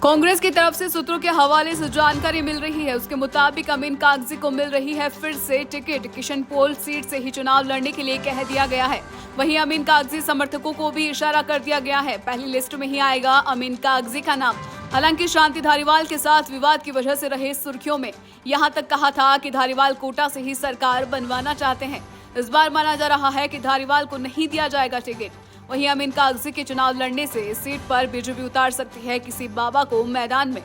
कांग्रेस की तरफ से सूत्रों के हवाले से जानकारी मिल रही है, उसके मुताबिक अमीन कागजी को मिल रही है फिर से टिकट। किशनपोल सीट से ही चुनाव लड़ने के लिए कह दिया गया है। वहीं अमीन कागजी समर्थकों को भी इशारा कर दिया गया है, पहली लिस्ट में ही आएगा अमीन कागजी का नाम। हालांकि शांति धारीवाल के साथ विवाद की वजह से रहे सुर्खियों में। यहां तक कहा था कि धारीवाल कोटा से ही सरकार बनवाना चाहते हैं। इस बार माना जा रहा है कि धारीवाल को नहीं दिया जाएगा टिकट। वहीं अमीन कागजी के चुनाव लड़ने से इस सीट पर बीजेपी उतार सकती है किसी बाबा को मैदान में।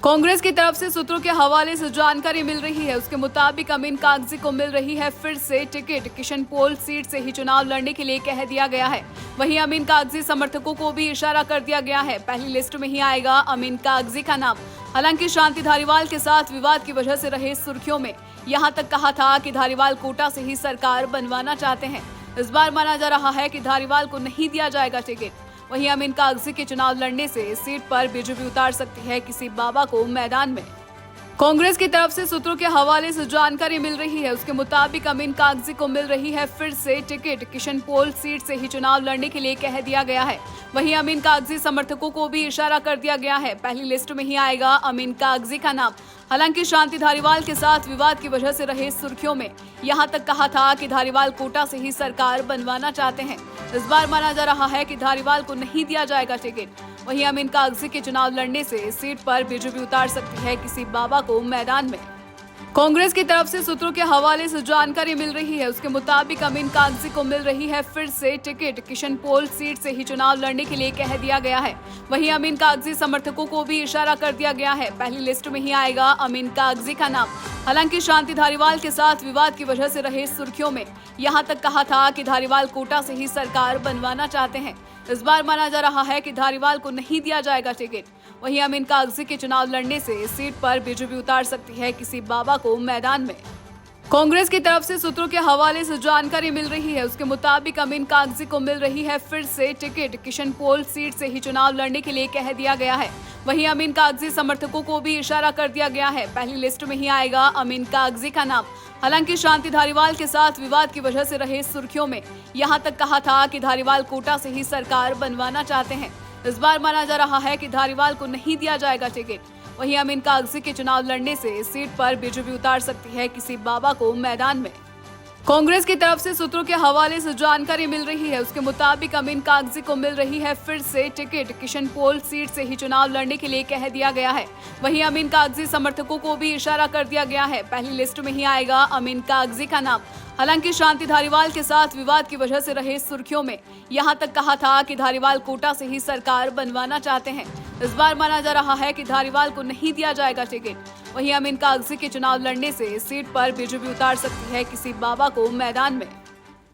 कांग्रेस की तरफ से सूत्रों के हवाले से जानकारी मिल रही है, उसके मुताबिक अमीन कागजी को मिल रही है फिर से टिकट। किशनपोल सीट से ही चुनाव लड़ने के लिए कह दिया गया है। वहीं अमीन कागजी समर्थकों को भी इशारा कर दिया गया है, पहली लिस्ट में ही आएगा अमीन कागजी का नाम। हालांकि शांति धारीवाल के साथ विवाद की वजह से रहे सुर्खियों में। यहां तक कहा था कि धारीवाल कोटा से ही सरकार बनवाना चाहते हैं। इस बार माना जा रहा है कि धारीवाल को नहीं दिया जाएगा टिकट। वहीं अमीन कागजी के चुनाव लड़ने से इस सीट पर बीजेपी उतार सकती है किसी बाबा को मैदान में। कांग्रेस की तरफ से सूत्रों के हवाले से जानकारी मिल रही है, उसके मुताबिक अमीन कागजी को मिल रही है फिर से टिकट। किशनपोल सीट से ही चुनाव लड़ने के लिए कह दिया गया है। वहीं अमीन कागजी समर्थकों को भी इशारा कर दिया गया है, पहली लिस्ट में ही आएगा अमीन कागजी का नाम। हालांकि शांति धारीवाल के साथ विवाद की वजह से रहे सुर्खियों में। यहां तक कहा था कि धारीवाल कोटा से ही सरकार बनवाना चाहते हैं। इस बार माना जा रहा है कि धारीवाल को नहीं दिया जाएगा टिकट। वहीं अमीन कागजी के चुनाव लड़ने से इस सीट पर बीजेपी उतार सकती है किसी बाबा को मैदान में। कांग्रेस की तरफ से सूत्रों के हवाले से जानकारी मिल रही है, उसके मुताबिक अमीन कागजी को मिल रही है फिर से टिकट। किशनपोल सीट से ही चुनाव लड़ने के लिए कह दिया गया है। वहीं अमीन कागजी समर्थकों को भी इशारा कर दिया गया है, पहली लिस्ट में ही आएगा अमीन कागजी का नाम। हालांकि शांति धारीवाल के साथ विवाद की वजह से रहे सुर्खियों में। यहां तक कहा था कि धारीवाल कोटा से ही सरकार बनवाना चाहते हैं। इस बार माना जा रहा है कि धारीवाल को नहीं दिया जाएगा टिकट। वहीं अमीन कागजी के चुनाव लड़ने से इस सीट पर बीजेपी उतार सकती है किसी बाबा को मैदान में। कांग्रेस की तरफ से सूत्रों के हवाले से जानकारी मिल रही है, उसके मुताबिक अमीन कागजी को मिल रही है फिर से टिकट। किशनपोल सीट से ही चुनाव लड़ने के लिए कह दिया गया है। वहीं अमीन कागजी समर्थकों को भी इशारा कर दिया गया है, पहली लिस्ट में ही आएगा अमीन कागजी का नाम। हालांकि शांति धारीवाल के साथ विवाद की वजह से रहे सुर्खियों में। यहां तक कहा था कि धारीवाल कोटा से ही सरकार बनवाना चाहते हैं। इस बार माना जा रहा है कि धारीवाल को नहीं दिया जाएगा टिकट। वहीं अमीन कागजी के चुनाव लड़ने से इस सीट पर बीजेपी उतार सकती है किसी बाबा को मैदान में। कांग्रेस की तरफ से सूत्रों के हवाले से जानकारी मिल रही है, उसके मुताबिक अमीन कागजी को मिल रही है फिर से टिकट। किशनपोल सीट से ही चुनाव लड़ने के लिए कह दिया गया है। वहीं अमीन कागजी समर्थकों को भी इशारा कर दिया गया है, पहली लिस्ट में ही आएगा अमीन कागजी का नाम। हालांकि शांति धारीवाल के साथ विवाद की वजह से रहे सुर्खियों में। यहां तक कहा था कि धारीवाल कोटा से ही सरकार बनवाना चाहते हैं। इस बार माना जा रहा है कि धारीवाल को नहीं दिया जाएगा टिकट। वहीं अमीन कागजी के चुनाव लड़ने से इस सीट पर बीजेपी उतार सकती है किसी बाबा को मैदान में।